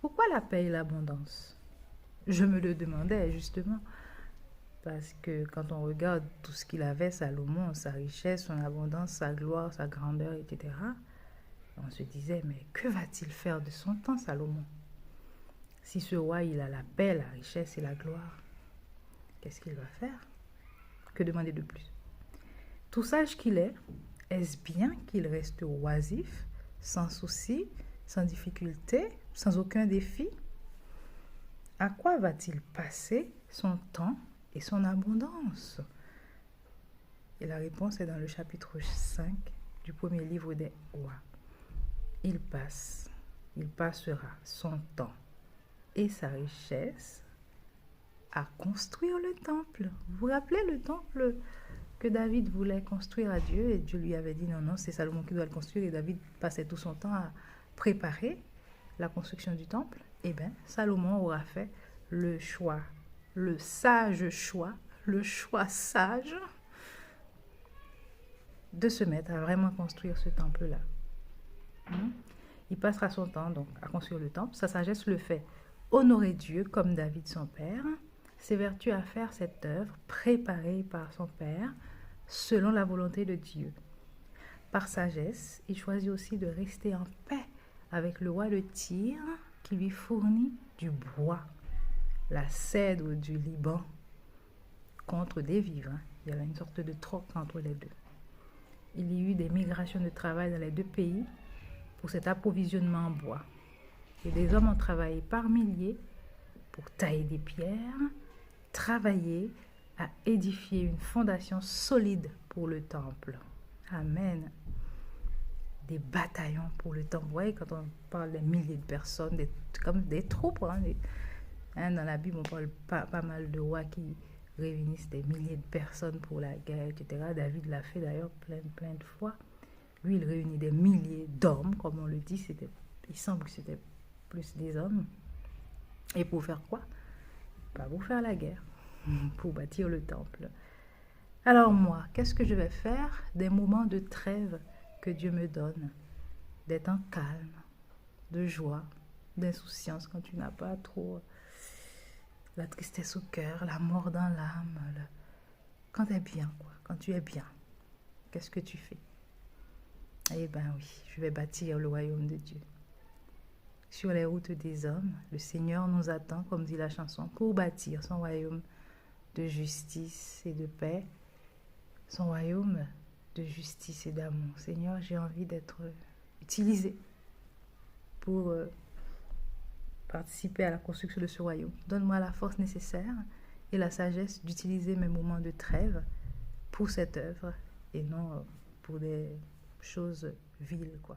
Pourquoi la paix et l'abondance? Je me le demandais justement. Parce que quand on regarde tout ce qu'il avait, Salomon, sa richesse, son abondance, sa gloire, sa grandeur, etc., on se disait, mais que va-t-il faire de son temps, Salomon? Si ce roi, il a la paix, la richesse et la gloire, qu'est-ce qu'il va faire? Que demander de plus? Tout sage qu'il est-ce bien qu'il reste oisif, sans souci, sans difficulté, sans aucun défi? À quoi va-t-il passer son temps et son abondance? Et la réponse est dans le chapitre 5 du premier livre des rois. Il passera son temps et sa richesse à construire le temple. Vous vous rappelez le temple que David voulait construire à Dieu et Dieu lui avait dit non, c'est Salomon qui doit le construire et David passait tout son temps à préparer la construction du temple. Eh bien, Salomon aura fait le choix, le sage choix, le choix sage de se mettre à vraiment construire ce temple-là. Il passera son temps donc à construire le temple. Sa sagesse le fait honorer Dieu comme David son père. S'évertue à faire cette œuvre préparée par son père selon la volonté de Dieu. Par sagesse, il choisit aussi de rester en paix avec le roi de Tyr qui lui fournit du bois, la cèdre du Liban, contre des vivres. Il y avait une sorte de troc entre les deux. Il y eut des migrations de travail dans les deux pays pour cet approvisionnement en bois. Et des hommes ont travaillé par milliers pour tailler des pierres, travailler à édifier une fondation solide pour le temple. Amen. Des bataillons pour le temple. Vous voyez, quand on parle des milliers de personnes, comme des troupes, dans la Bible, on parle pas mal de rois qui réunissent des milliers de personnes pour la guerre, etc. David l'a fait d'ailleurs plein de fois. Lui, il réunit des milliers d'hommes, comme on le dit. Il semble que c'était plus des hommes. Et pour faire quoi? Pas pour faire la guerre, pour bâtir le temple. Alors moi, qu'est-ce que je vais faire des moments de trêve que Dieu me donne? Des temps calmes, de joie, d'insouciance quand tu n'as pas trop la tristesse au cœur, la mort dans l'âme. Quand tu es bien, quoi. Quand tu es bien, qu'est-ce que tu fais? Eh bien oui, je vais bâtir le royaume de Dieu. Sur les routes des hommes, le Seigneur nous attend, comme dit la chanson, pour bâtir son royaume de justice et de paix, son royaume de justice et d'amour. Seigneur, j'ai envie d'être utilisé pour participer à la construction de ce royaume. Donne-moi la force nécessaire et la sagesse d'utiliser mes moments de trêve pour cette œuvre et non pour des choses viles, quoi.